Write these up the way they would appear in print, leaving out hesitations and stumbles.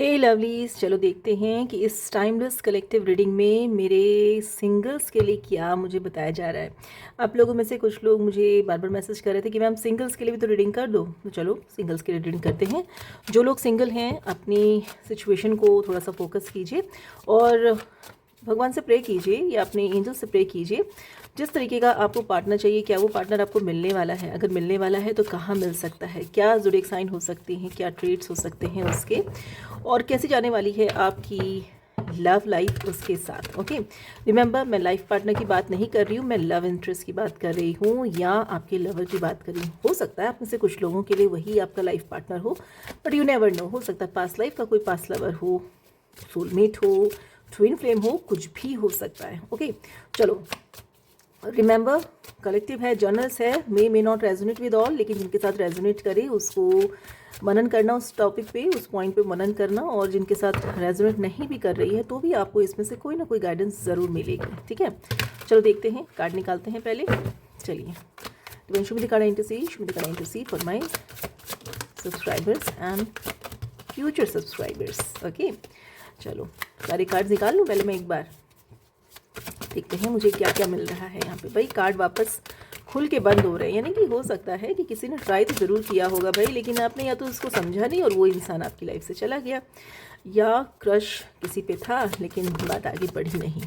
हे lovelies, चलो देखते हैं कि इस टाइमलेस कलेक्टिव रीडिंग में मेरे सिंगल्स के लिए क्या मुझे बताया जा रहा है। आप लोगों में से कुछ लोग मुझे बार बार मैसेज कर रहे थे कि मैम सिंगल्स के लिए भी तो रीडिंग कर दो, तो चलो सिंगल्स के लिए रीडिंग करते हैं। जो लोग सिंगल हैं अपनी सिचुएशन को थोड़ा सा फोकस कीजिए और भगवान से प्रे कीजिए या अपने एंजल से प्रे कीजिए। जिस तरीके का आपको पार्टनर चाहिए, क्या वो पार्टनर आपको मिलने वाला है? अगर मिलने वाला है तो कहाँ मिल सकता है? क्या ज़ोडिएक साइन हो सकते हैं? क्या ट्रेड्स हो सकते हैं उसके? और कैसी जाने वाली है आपकी लव लाइफ उसके साथ? ओके, रिमेंबर, मैं लाइफ पार्टनर की बात नहीं कर रही हूँ, मैं लव इंटरेस्ट की बात कर रही हूँ या आपके लवर की बात कर रही हूँ। हो सकता है आप में से कुछ लोगों के लिए वही आपका लाइफ पार्टनर हो, बट यू नेवर नो। हो सकता है पास्ट लाइफ का कोई पास्ट लवर हो, सोलमेट हो, ट्विन फ्लेम हो, कुछ भी हो सकता है। ओके, चलो रिमेंबर, कलेक्टिव है, जर्नल्स है, may not resonate with all, लेकिन जिनके साथ रेजोनेट करे उसको मनन करना, उस टॉपिक पे, उस पॉइंट पे मनन करना। और जिनके साथ रेजोनेट नहीं भी कर रही है तो भी आपको इसमें से कोई ना कोई गाइडेंस ज़रूर मिलेगी। ठीक है, चलो देखते हैं, कार्ड निकालते हैं पहले। चलिए, तो show me the card I need to see, show me the card I need to see for my subscribers and future subscribers. Okay, चलो सारे कार्ड्स निकाल लूँ पहले मैं एक बार, देखते हैं मुझे क्या क्या मिल रहा है यहाँ पे। भाई कार्ड वापस खुल के बंद हो रहे हैं, यानी कि हो सकता है कि किसी ने ट्राई तो ज़रूर किया होगा भाई, लेकिन आपने या तो उसको समझा नहीं और वो इंसान आपकी लाइफ से चला गया, या क्रश किसी पे था लेकिन बात आगे बढ़ी नहीं।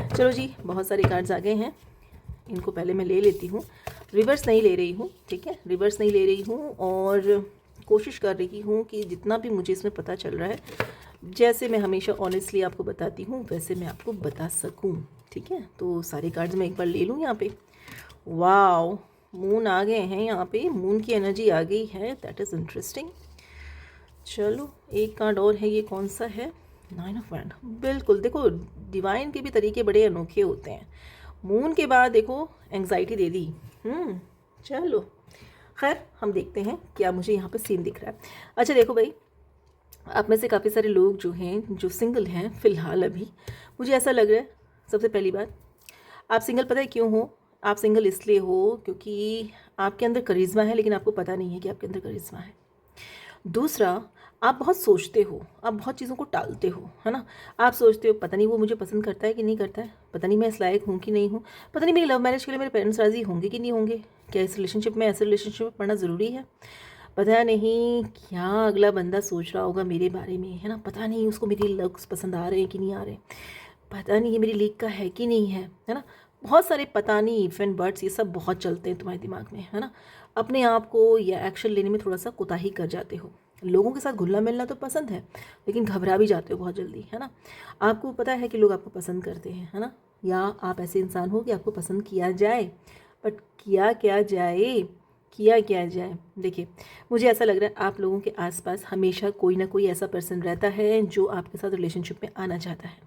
चलो जी, बहुत सारे कार्ड्स आ गए हैं, इनको पहले मैं ले लेती हूँ। रिवर्स नहीं ले रही हूँ, ठीक है, रिवर्स नहीं ले रही हूँ और कोशिश कर रही हूँ कि जितना भी मुझे इसमें पता चल रहा है, जैसे मैं हमेशा ऑनेस्टली आपको बताती हूँ वैसे मैं आपको बता सकूँ। ठीक है, तो सारे कार्ड्स मैं एक बार ले लूँ यहाँ पे। वाओ, मून आ गए हैं यहाँ पे, मून की एनर्जी आ गई है, दैट इज़ इंटरेस्टिंग। चलो एक कार्ड और है, ये कौन सा है? 9 ऑफ वैंड। बिल्कुल, देखो डिवाइन के भी तरीके बड़े अनोखे होते हैं। मून के बाद देखो एंग्जाइटी दे दी। चलो खैर, हम देखते हैं क्या मुझे यहाँ पे सीन दिख रहा है। अच्छा देखो भाई, आप में से काफ़ी सारे लोग जो हैं, जो सिंगल हैं फ़िलहाल अभी, मुझे ऐसा लग रहा है, सबसे पहली बात, आप सिंगल पता है क्यों हो? आप सिंगल इसलिए हो क्योंकि आपके अंदर करिश्मा है, लेकिन आपको पता नहीं है कि आपके अंदर करिश्मा है। दूसरा, आप बहुत सोचते हो, आप बहुत चीज़ों को टालते हो, है ना। आप सोचते हो पता नहीं वो मुझे पसंद करता है कि नहीं करता है, पता नहीं मैं इस लायक हूँ कि नहीं हूँ, पता नहीं मेरी लव मैरिज के लिए मेरे पेरेंट्स राज़ी होंगे कि नहीं होंगे, क्या इस रिलेशनशिप में, ऐसे रिलेशनशिप में पढ़ना ज़रूरी है, पता नहीं क्या अगला बंदा सोच रहा होगा मेरे बारे में, है ना, पता नहीं उसको मेरी लुक्स पसंद आ रहे हैं कि नहीं आ रहे, पता नहीं ये मेरी लीक का है कि नहीं है ना। बहुत सारे पता नहीं, इफ एंड बट्स, ये सब बहुत चलते हैं तुम्हारे दिमाग में, है ना। अपने आप को या एक्शन लेने में थोड़ा सा कोताही कर जाते हो। लोगों के साथ घुलना मिलना तो पसंद है, लेकिन घबरा भी जाते हो बहुत जल्दी, है ना। आपको पता है कि लोग आपको पसंद करते हैं, है ना, या आप ऐसे इंसान हो कि आपको पसंद किया जाए, बट किया क्या जाए, किया क्या जाए। देखिए, मुझे ऐसा लग रहा है आप लोगों के आसपास हमेशा कोई ना कोई ऐसा पर्सन रहता है जो आपके साथ रिलेशनशिप में आना चाहता है,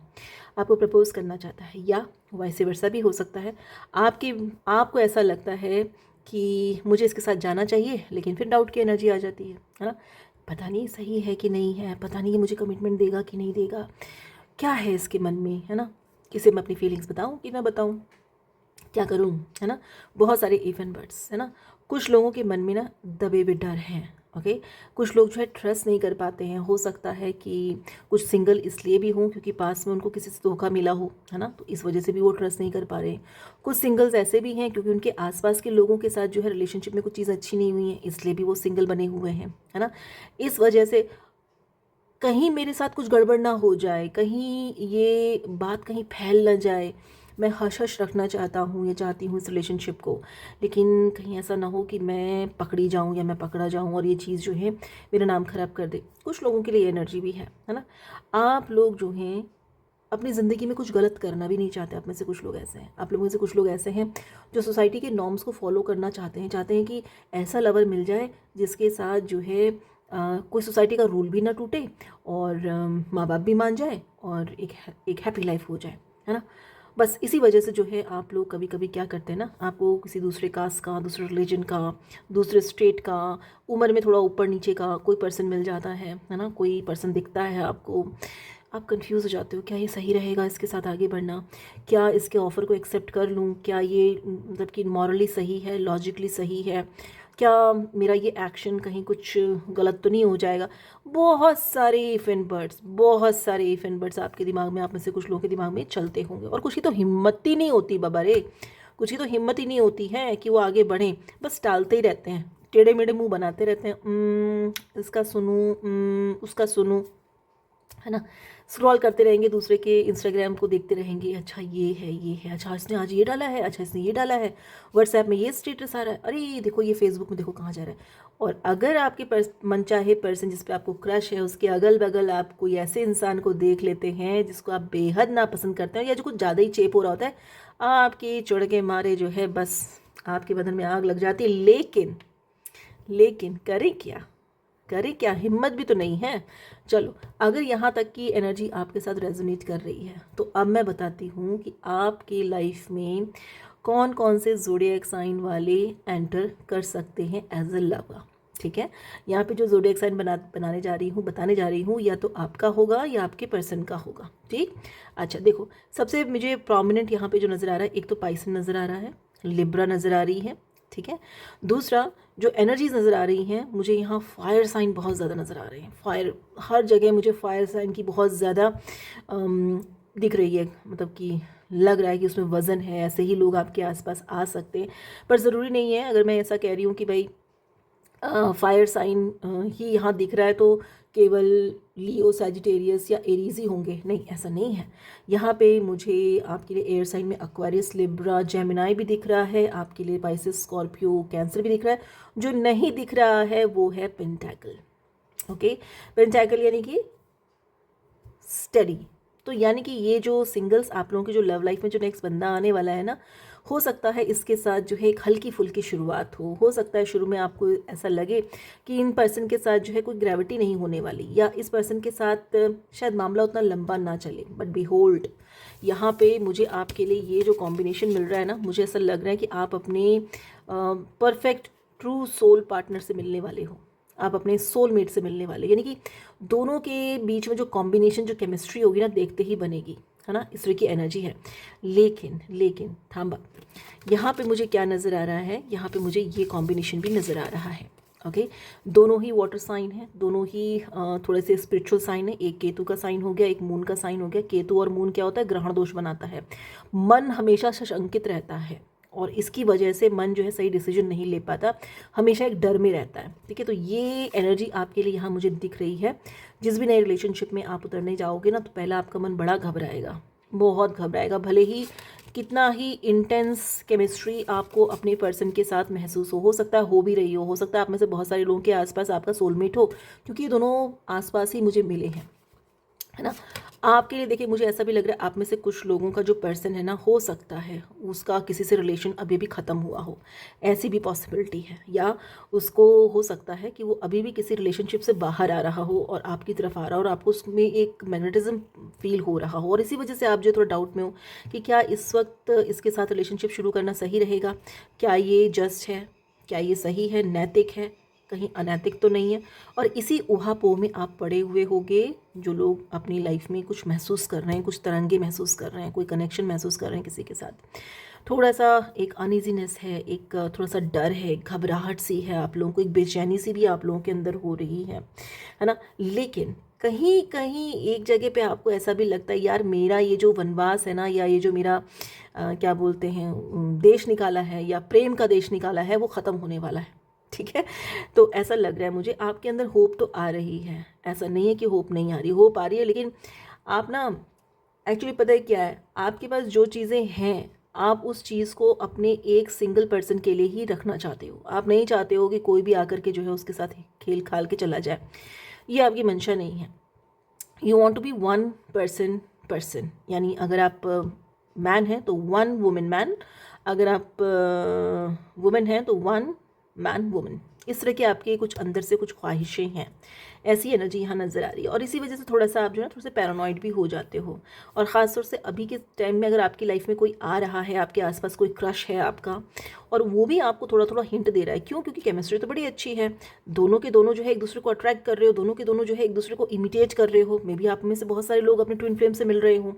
आपको प्रपोज करना चाहता है, या वैसे वर्सा भी हो सकता है। आपको ऐसा लगता है कि मुझे इसके साथ जाना चाहिए, लेकिन फिर डाउट की एनर्जी आ जाती है ना। पता नहीं सही है कि नहीं है, पता नहीं ये मुझे कमिटमेंट देगा कि नहीं देगा, क्या है इसके मन में, है ना। किसे मैं अपनी फीलिंग्स बताऊं कि ना बताऊं, क्या करूं, है ना। बहुत सारे इफ एंड बट्स, है ना। कुछ लोगों के मन में ना दबे हुए डर हैं। ओके, कुछ लोग जो है ट्रस्ट नहीं कर पाते हैं। हो सकता है कि कुछ सिंगल इसलिए भी हों क्योंकि पास में उनको किसी से धोखा मिला हो, है ना, तो इस वजह से भी वो ट्रस्ट नहीं कर पा रहे हैं। कुछ सिंगल्स ऐसे भी हैं क्योंकि उनके आसपास के लोगों के साथ जो है रिलेशनशिप में कुछ चीज़ अच्छी नहीं हुई है, इसलिए भी वो सिंगल बने हुए हैं, है ना। इस वजह से कहीं मेरे साथ कुछ गड़बड़ ना हो जाए, कहीं ये बात कहीं फैल ना जाए, मैं हश हश रखना चाहता हूँ या चाहती हूँ इस रिलेशनशिप को, लेकिन कहीं ऐसा ना हो कि मैं पकड़ी जाऊँ या मैं पकड़ा जाऊँ और ये चीज़ जो है मेरा नाम ख़राब कर दे। कुछ लोगों के लिए एनर्जी भी है ना। आप लोग जो हैं अपनी ज़िंदगी में कुछ गलत करना भी नहीं चाहते। आप में से कुछ लोग ऐसे हैं, आप लोगों में से कुछ लोग ऐसे हैं जो सोसाइटी के नॉर्म्स को फॉलो करना चाहते हैं कि ऐसा लवर मिल जाए जिसके साथ जो है कोई सोसाइटी का रूल भी ना टूटे और माँ बाप भी मान जाए और एक हैप्पी लाइफ हो जाए, है ना। बस इसी वजह से जो है आप लोग कभी कभी क्या करते हैं ना, आपको किसी दूसरे कास्ट का, दूसरे रिलीजन का, दूसरे स्टेट का, उम्र में थोड़ा ऊपर नीचे का कोई पर्सन मिल जाता है ना, कोई पर्सन दिखता है आपको, आप कंफ्यूज हो जाते हो, क्या ये सही रहेगा इसके साथ आगे बढ़ना, क्या इसके ऑफ़र को एक्सेप्ट कर लूँ, क्या ये मतलब कि मॉरली सही है, लॉजिकली सही है। क्या मेरा ये एक्शन कहीं कुछ गलत तो नहीं हो जाएगा। बहुत सारे इफ एंड बट्स, बहुत सारे इफ एंड बट्स आपके दिमाग में, आप में से कुछ लोगों के दिमाग में चलते होंगे। और कुछ की तो हिम्मत ही नहीं होती बाबा रे, कुछ की तो हिम्मत ही नहीं होती है कि वो आगे बढ़ें, बस टालते ही रहते हैं, टेढ़े मेढ़े मुंह बनाते रहते हैं। इसका सुनूं, उसका सुनूं, है ना। स्क्रॉल करते रहेंगे, दूसरे के इंस्टाग्राम को देखते रहेंगे, अच्छा ये है, ये है, अच्छा इसने आज ये डाला है, अच्छा इसने ये डाला है, व्हाट्सएप में ये स्टेटस आ रहा है, अरे देखो ये फेसबुक में देखो कहाँ जा रहा है। और अगर आपके मनचाहे पर्सन जिस पे आपको क्रश है, उसके अगल बगल आप कोई ऐसे इंसान को देख लेते हैं जिसको आप बेहद नापसंद करते हैं, या जो कुछ ज़्यादा ही चेप हो रहा होता है, आपकी चुड़ के मारे जो है बस आपके बदन में आग लग जाती है। लेकिन करें क्या, करें क्या, हिम्मत भी तो नहीं है। चलो, अगर यहाँ तक की एनर्जी आपके साथ रेजोनेट कर रही है तो अब मैं बताती हूँ कि आपकी लाइफ में कौन कौन से ज़ोडिएक साइन वाले एंटर कर सकते हैं एज अ लवर। ठीक है, यहाँ पे जो ज़ोडिएक साइन बताने जा रही हूँ या तो आपका होगा या आपके पर्सन का होगा। ठीक, अच्छा देखो, सबसे मुझे प्रोमिनेंट यहाँ पे जो नज़र आ रहा है, एक तो पाइसन नज़र आ रहा है, लिब्रा नज़र आ रही है। ठीक है, दूसरा जो एनर्जीज नज़र आ रही हैं, मुझे यहाँ फायर साइन बहुत ज़्यादा नज़र आ रहे हैं। फायर हर जगह मुझे फायर साइन की बहुत ज़्यादा दिख रही है, मतलब कि लग रहा है कि उसमें वज़न है। ऐसे ही लोग आपके आसपास आ सकते हैं, पर ज़रूरी नहीं है। अगर मैं ऐसा कह रही हूँ कि भाई फायर साइन ही यहाँ दिख रहा है तो केवल लियो, सैजिटेरियस या एरीज ही होंगे, नहीं, ऐसा नहीं है। यहाँ पे मुझे आपके लिए एयर साइन में एक्वेरियस, लिब्रा, जेमिनाई भी दिख रहा है, आपके लिए पाइसेस, स्कॉर्पियो, कैंसर भी दिख रहा है। जो नहीं दिख रहा है वो है पेंटैकल। ओके, पेंटैकल यानी कि स्टडी। तो यानी कि ये जो सिंगल्स आप लोगों की जो लव लाइफ में जो नेक्स्ट बंदा आने वाला है ना, हो सकता है इसके साथ जो है एक हल्की फुल्की शुरुआत हो सकता है शुरू में आपको ऐसा लगे कि इन पर्सन के साथ जो है कोई ग्रेविटी नहीं होने वाली, या इस पर्सन के साथ शायद मामला उतना लंबा ना चले। बट बी होल्ड, यहाँ पे मुझे आपके लिए ये जो कॉम्बिनेशन मिल रहा है ना, मुझे ऐसा लग रहा है कि आप अपने परफेक्ट ट्रू सोल पार्टनर से मिलने वाले हो, आप अपने सोलमेट से मिलने वाले, यानी कि दोनों के बीच में जो कॉम्बिनेशन, जो केमिस्ट्री होगी ना, देखते ही बनेगी, है ना, इस तरह की एनर्जी है। लेकिन थांबा, यहाँ पे मुझे क्या नज़र आ रहा है, यहाँ पे मुझे ये कॉम्बिनेशन भी नज़र आ रहा है। ओके, दोनों ही वाटर साइन है, दोनों ही थोड़े से स्पिरिचुअल साइन है। एक केतु का साइन हो गया, एक मून का साइन हो गया। केतु और मून क्या होता है, ग्रहण दोष बनाता है। मन हमेशा सशंकित रहता है और इसकी वजह से मन जो है सही डिसीजन नहीं ले पाता, हमेशा एक डर में रहता है। ठीक है, तो ये एनर्जी आपके लिए यहाँ मुझे दिख रही है। जिस भी नए रिलेशनशिप में आप उतरने जाओगे ना, तो पहला आपका मन बड़ा घबराएगा, बहुत घबराएगा। भले ही कितना ही इंटेंस केमिस्ट्री आपको अपने पर्सन के साथ महसूस हो सकता है हो भी रही हो सकता है आप में से बहुत सारे लोगों के आसपास आपका सोलमेट हो, क्योंकि ये दोनों आसपास ही मुझे मिले हैं, है ना। आपके लिए देखिए, मुझे ऐसा भी लग रहा है आप में से कुछ लोगों का जो पर्सन है ना, हो सकता है उसका किसी से रिलेशन अभी भी ख़त्म हुआ हो, ऐसी भी पॉसिबिलिटी है। या उसको हो सकता है कि वो अभी भी किसी रिलेशनशिप से बाहर आ रहा हो और आपकी तरफ आ रहा हो, और आपको उसमें एक मैग्नेटिज्म फील हो रहा हो, और इसी वजह से आप जो थोड़ा डाउट में हो कि क्या इस वक्त इसके साथ रिलेशनशिप शुरू करना सही रहेगा, क्या ये जस्ट है, क्या ये सही है, नैतिक है, कहीं अनैतिक तो नहीं है। और इसी ऊहापोह में आप पड़े हुए होगे, जो लोग अपनी लाइफ में कुछ महसूस कर रहे हैं, कुछ तरंगे महसूस कर रहे हैं, कोई कनेक्शन महसूस कर रहे हैं किसी के साथ। थोड़ा सा एक अनइजीनेस है, एक थोड़ा सा डर है, घबराहट सी है आप लोगों को, एक बेचैनी सी भी आप लोगों के अंदर हो रही है ना। लेकिन कहीं कहीं एक जगह पे आपको ऐसा भी लगता है, यार मेरा ये जो वनवास है ना, या ये जो मेरा क्या बोलते हैं देश निकाला है, या प्रेम का देश निकाला है, वो ख़त्म होने वाला है। ठीक है, तो ऐसा लग रहा है मुझे आपके अंदर होप तो आ रही है, ऐसा नहीं है कि होप नहीं आ रही, होप आ रही है। लेकिन आप ना, एक्चुअली पता है क्या है, आपके पास जो चीज़ें हैं आप उस चीज़ को अपने एक सिंगल पर्सन के लिए ही रखना चाहते हो। आप नहीं चाहते हो कि कोई भी आकर के जो है उसके साथ खेल खाल के चला जाए, ये आपकी मंशा नहीं है। You want to be one person, यानी अगर आप मैन हैं तो वन वुमेन मैन, अगर आप वुमेन हैं तो वन मैन वुमेन। इस तरह के आपके कुछ अंदर से कुछ ख्वाहिशें हैं, ऐसी एनर्जी यहाँ नज़र आ रही है। और इसी वजह से थोड़ा सा आप जो है थोड़ा सा पैरानॉइड भी हो जाते हो। और ख़ासतौर से अभी के टाइम में अगर आपकी लाइफ में कोई आ रहा है, आपके आसपास कोई क्रश है आपका, और वो भी आपको थोड़ा थोड़ा हिंट दे रहा है, क्यों? क्योंकि केमिस्ट्री तो बड़ी अच्छी है, दोनों के दोनों जो है एक दूसरे को अट्रैक्ट कर रहे हो, दोनों के दोनों जो है एक दूसरे को इमिटेट कर रहे हो। मे बी आप में से बहुत सारे लोग अपने ट्विन फ्लेम से मिल रहे हो,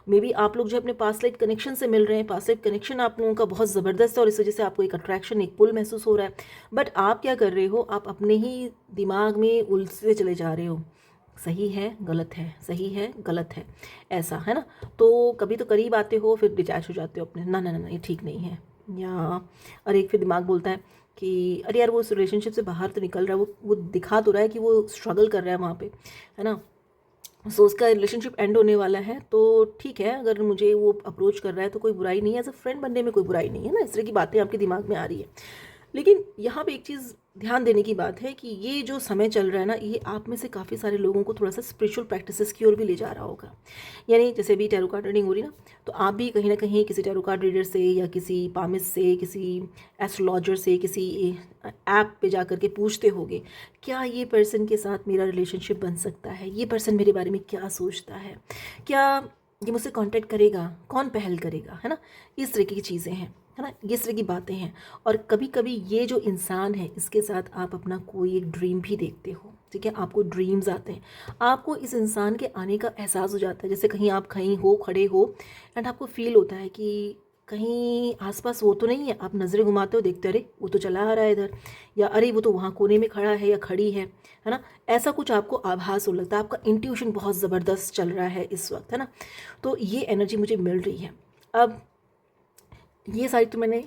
मे बी आप लोग जो अपने पास्ट लाइफ कनेक्शन से मिल रहे हैं, पास्ट लाइफ कनेक्शन आप लोगों का बहुत ज़बरदस्त है और इस वजह से आपको एक अट्रैक्शन, एक पुल महसूस हो रहा है। बट आप क्या कर रहे हो, आप अपने ही दिमाग में उलझते चले जा रहे हो, सही है गलत है, सही है गलत है, ऐसा है ना। तो कभी तो करीब आते हो, फिर डिटैच हो जाते हो अपने, ना ना ना ये ठीक नहीं है, या और एक फिर दिमाग बोलता है कि अरे यार वो उस रिलेशनशिप से बाहर तो निकल रहा है, वो दिखा तो रहा है कि वो स्ट्रगल कर रहा है वहाँ पे, है ना। सो उसका रिलेशनशिप एंड होने वाला है, तो ठीक है, अगर मुझे वो अप्रोच कर रहा है तो कोई बुराई नहीं है, एज अ फ्रेंड बनने में कोई बुराई नहीं है ना। इस तरह की बातें आपके दिमाग में आ रही है। लेकिन यहाँ पे एक चीज़ ध्यान देने की बात है कि ये जो समय चल रहा है ना, ये आप में से काफ़ी सारे लोगों को थोड़ा सा स्पिरिचुअल प्रैक्टिसेस की ओर भी ले जा रहा होगा। यानी जैसे भी टैरो कार्ड रीडिंग हो रही ना, तो आप भी कहीं ना कहीं किसी टैरो कार्ड रीडर से या किसी पामिस्ट से, किसी एस्ट्रोलॉजर से, किसी ऐप पे जा कर के पूछते होगे, क्या ये पर्सन के साथ मेरा रिलेशनशिप बन सकता है, ये पर्सन मेरे बारे में क्या सोचता है, क्या ये मुझसे कांटेक्ट करेगा, कौन पहल करेगा, है ना। इस तरीके की चीज़ें हैं, है ना, इस तरह की बातें हैं। और कभी कभी ये जो इंसान है, इसके साथ आप अपना कोई एक ड्रीम भी देखते हो, ठीक है, आपको ड्रीम्स आते हैं, आपको इस इंसान के आने का एहसास हो जाता है। जैसे कहीं आप कहीं हो, खड़े हो, एंड आपको फील होता है कि कहीं आसपास वो तो नहीं है, आप नज़रें घुमाते हो, देखते अरे वो तो चला आ रहा है इधर, या अरे वो तो वहाँ कोने में खड़ा है या खड़ी है ना। ऐसा कुछ आपको आभास हो लगता है, आपका इंट्यूशन बहुत ज़बरदस्त चल रहा है इस वक्त, है ना। तो ये एनर्जी मुझे मिल रही है। अब ये सारी तो मैंने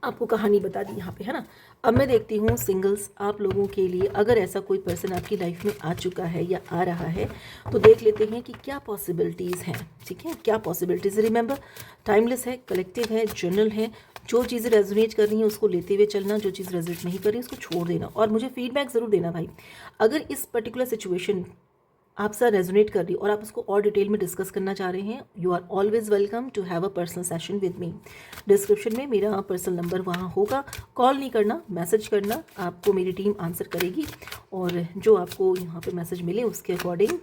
आपको कहानी बता दी यहाँ पे, है ना। अब मैं देखती हूँ सिंगल्स, आप लोगों के लिए अगर ऐसा कोई पर्सन आपकी लाइफ में आ चुका है या आ रहा है, तो देख लेते हैं कि क्या पॉसिबिलिटीज़ हैं, ठीक है, क्या पॉसिबिलिटीज़। रिमेंबर, टाइमलेस है, कलेक्टिव है, जनरल है। जो चीज़ें रेजोनेट कर रही हैं उसको लेते हुए चलना, जो चीज़ रेजोनेट नहीं कर रही उसको छोड़ देना। और मुझे फीडबैक ज़रूर देना भाई, अगर इस पर्टिकुलर सिचुएशन आपसे रेजोनेट कर रही और आप उसको और डिटेल में डिस्कस करना चाह रहे हैं, you are always welcome to have a personal session with me. Description में मेरा पर्सनल नंबर वहाँ होगा, कॉल नहीं करना, मैसेज करना, आपको मेरी टीम आंसर करेगी, और जो आपको यहाँ पे मैसेज मिले उसके अकॉर्डिंग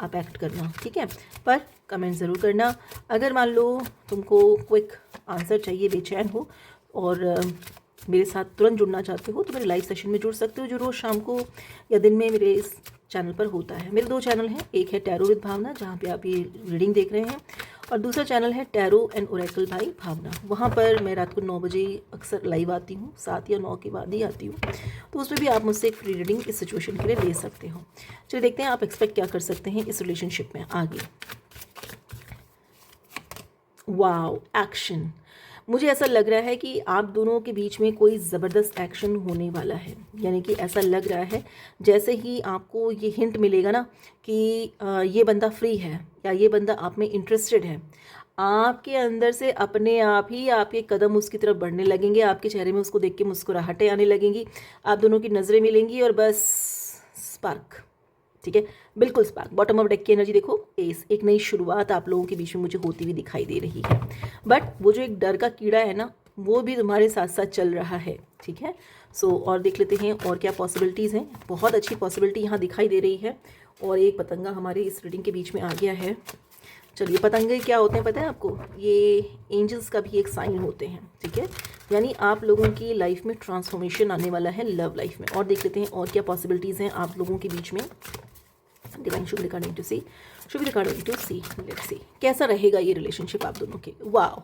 आप एक्ट करना, ठीक है। पर कमेंट ज़रूर करना। अगर मान लो तुमको क्विक आंसर चाहिए, बेचैन हो और मेरे साथ तुरंत जुड़ना चाहते हो, तो मेरे लाइव सेशन में जुड़ सकते हो, जो रोज़ शाम को या दिन में मेरे इस चैनल पर होता है। मेरे 2 चैनल हैं, एक है टैरो विद भावना, जहाँ पे आप ये रीडिंग देख रहे हैं, और दूसरा चैनल है टैरो एंड ओरेकल बाय भावना। वहाँ पर मैं रात को 9 बजे अक्सर लाइव आती हूँ, 7 या 9 के बाद ही आती हूँ, तो उसमें भी आप मुझसे एक फ्री रीडिंग इस सिचुएशन के लिए ले सकते हो। चलिए देखते हैं आप एक्सपेक्ट क्या कर सकते हैं इस रिलेशनशिप में आगे। Wow, action. मुझे ऐसा लग रहा है कि आप दोनों के बीच में कोई ज़बरदस्त एक्शन होने वाला है। यानी कि ऐसा लग रहा है जैसे ही आपको ये हिंट मिलेगा ना कि ये बंदा फ्री है या ये बंदा आप में इंटरेस्टेड है, आपके अंदर से अपने आप ही आपके कदम उसकी तरफ बढ़ने लगेंगे, आपके चेहरे में उसको देख के मुस्कुराहटें आने लगेंगी, आप दोनों की नज़रें मिलेंगी और बस स्पार्क, ठीक है, बिल्कुल स्पार्क। बॉटम ऑफ डेक की एनर्जी देखो, एस, एक नई शुरुआत आप लोगों के बीच में मुझे होती हुई दिखाई दे रही है। बट वो जो एक डर का कीड़ा है ना, वो भी तुम्हारे साथ साथ चल रहा है, ठीक है। सो और देख लेते हैं और क्या पॉसिबिलिटीज़ हैं। बहुत अच्छी पॉसिबिलिटी यहाँ दिखाई दे रही है, और एक पतंगा हमारे इस रीडिंग के बीच में आ गया है। चलिए, पतंगे क्या होते हैं पता है आपको, ये एंजल्स का भी एक साइन होते हैं, ठीक है। यानी आप लोगों की लाइफ में ट्रांसफॉर्मेशन आने वाला है लव लाइफ में। और देख लेते हैं और क्या पॉसिबिलिटीज़ हैं आप लोगों के बीच में। Divine should be recording to see, should be recording to see, let's see कैसा रहेगा ये रिलेशनशिप आप दोनों के। वाओ,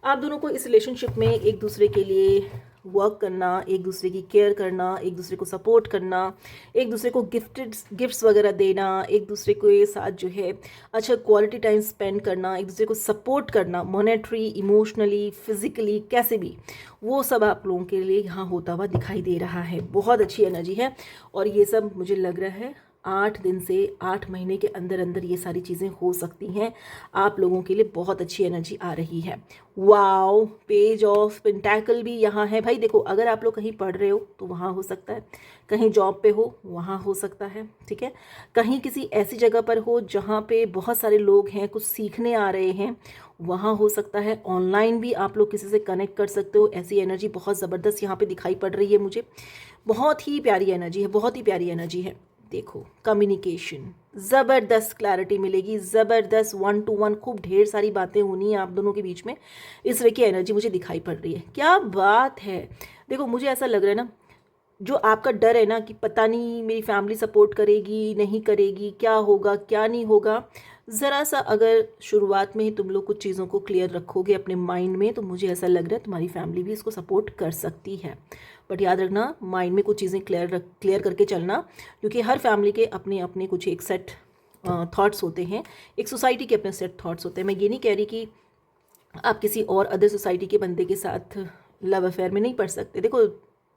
आप दोनों को इस रिलेशनशिप में एक दूसरे के लिए वर्क करना, एक दूसरे की केयर करना, एक दूसरे को सपोर्ट करना, एक दूसरे को गिफ्ट्स वगैरह देना, एक दूसरे के साथ जो है अच्छा क्वालिटी टाइम स्पेंड करना, एक दूसरे को सपोर्ट करना, मॉनेटरी, इमोशनली, फिजिकली, कैसे भी, वो सब आप लोगों के लिए यहाँ होता हुआ दिखाई दे रहा है। बहुत अच्छी एनर्जी है, और ये सब मुझे लग रहा है 8 दिन से 8 महीने के अंदर अंदर ये सारी चीज़ें हो सकती हैं। आप लोगों के लिए बहुत अच्छी एनर्जी आ रही है। वाओ, पेज ऑफ पेंटाकल भी यहाँ है भाई। देखो, अगर आप लोग कहीं पढ़ रहे हो तो वहाँ हो सकता है, कहीं जॉब पे हो वहाँ हो सकता है, ठीक है, कहीं किसी ऐसी जगह पर हो जहाँ पे बहुत सारे लोग हैं, कुछ सीखने आ रहे हैं, वहाँ हो सकता है। ऑनलाइन भी आप लोग किसी से कनेक्ट कर सकते हो। ऐसी एनर्जी बहुत ज़बरदस्त यहाँ पे दिखाई पड़ रही है मुझे। बहुत ही प्यारी एनर्जी है, बहुत ही प्यारी एनर्जी है। देखो कम्युनिकेशन, ज़बरदस्त क्लैरिटी मिलेगी, ज़बरदस्त 1 to 1, खूब ढेर सारी बातें होनी है आप दोनों के बीच में। इस तरह की एनर्जी मुझे दिखाई पड़ रही है। क्या बात है। देखो मुझे ऐसा लग रहा है ना, जो आपका डर है ना कि पता नहीं मेरी फैमिली सपोर्ट करेगी नहीं करेगी, क्या होगा क्या नहीं होगा, ज़रा सा अगर शुरुआत में ही तुम लोग कुछ चीज़ों को क्लियर रखोगे अपने माइंड में, तो मुझे ऐसा लग रहा है तुम्हारी फैमिली भी इसको सपोर्ट कर सकती है। बट याद रखना, माइंड में कुछ चीज़ें क्लियर करके चलना, क्योंकि हर फैमिली के अपने अपने कुछ एक सेट थॉट्स होते हैं, एक सोसाइटी के अपने सेट थॉट्स होते हैं। मैं ये नहीं कह रही कि आप किसी और अदर सोसाइटी के बंदे के साथ लव अफेयर में नहीं पड़ सकते। देखो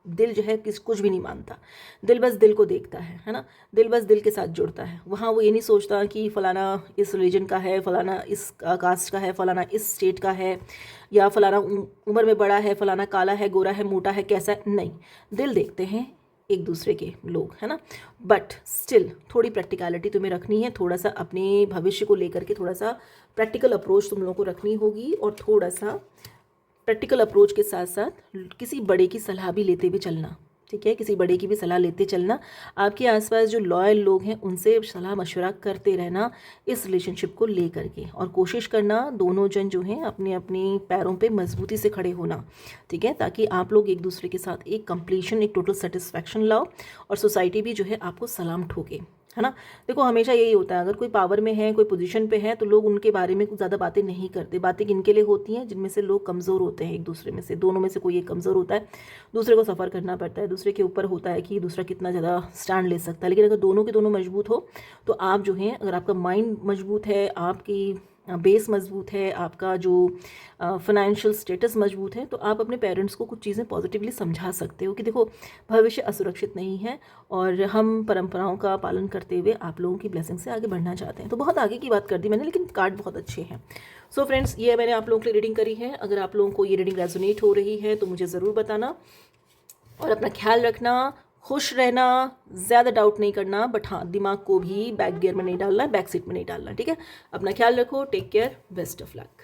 दिल जो है कुछ भी नहीं मानता, दिल बस दिल को देखता है ना, दिल बस दिल के साथ जुड़ता है। वहाँ वो ये नहीं सोचता कि फ़लाना इस रिलीजन का है, फ़लाना इस कास्ट का है, फ़लाना इस स्टेट का है, या फ़लाना उम्र में बड़ा है, फ़लाना काला है, गोरा है, मोटा है, कैसा है, नहीं। दिल देखते हैं एक दूसरे के लोग, है ना। बट स्टिल थोड़ी प्रैक्टिकलिटी तुम्हें रखनी है, थोड़ा सा अपने भविष्य को लेकर के थोड़ा सा प्रैक्टिकल अप्रोच तुम लोगों को रखनी होगी, और थोड़ा सा प्रैक्टिकल अप्रोच के साथ साथ किसी बड़े की सलाह भी लेते हुए चलना, ठीक है। किसी बड़े की भी सलाह लेते चलना। आपके आसपास जो लॉयल लोग हैं उनसे सलाह मशवरा करते रहना इस रिलेशनशिप को ले करके, और कोशिश करना दोनों जन जो हैं अपने अपने पैरों पे मजबूती से खड़े होना, ठीक है, ताकि आप लोग एक दूसरे के साथ एक कंप्लीशन, एक टोटल सेटिस्फैक्शन लाओ, और सोसाइटी भी जो है आपको सलाम ठोके, है ना। देखो हमेशा यही होता है, अगर कोई पावर में है, कोई पोजीशन पे है, तो लोग उनके बारे में कुछ ज़्यादा बातें नहीं करते। बातें किनके लिए होती हैं? जिनमें से लोग कमज़ोर होते हैं, एक दूसरे में से, दोनों में से कोई एक कमज़ोर होता है, दूसरे को सफ़र करना पड़ता है, दूसरे के ऊपर होता है कि दूसरा कितना ज़्यादा स्टैंड ले सकता है। लेकिन अगर दोनों के दोनों मजबूत हो, तो आप जो हैं, अगर आपका माइंड मजबूत है, आपकी बेस मजबूत है, आपका जो फाइनेंशियल स्टेटस मजबूत है, तो आप अपने पेरेंट्स को कुछ चीज़ें पॉजिटिवली समझा सकते हो कि देखो भविष्य असुरक्षित नहीं है, और हम परंपराओं का पालन करते हुए आप लोगों की ब्लेसिंग से आगे बढ़ना चाहते हैं। तो बहुत आगे की बात कर दी मैंने, लेकिन कार्ड बहुत अच्छे हैं। सो फ्रेंड्स, ये मैंने आप लोगों के लिए रीडिंग करी है। अगर आप लोगों को ये रीडिंग रेजोनेट हो रही है तो मुझे ज़रूर बताना, और अपना ख्याल रखना, खुश रहना, ज़्यादा डाउट नहीं करना, बट हाँ दिमाग को भी बैक गियर में नहीं डालना, बैक सीट में नहीं डालना, ठीक है। अपना ख्याल रखो, take care, best of luck.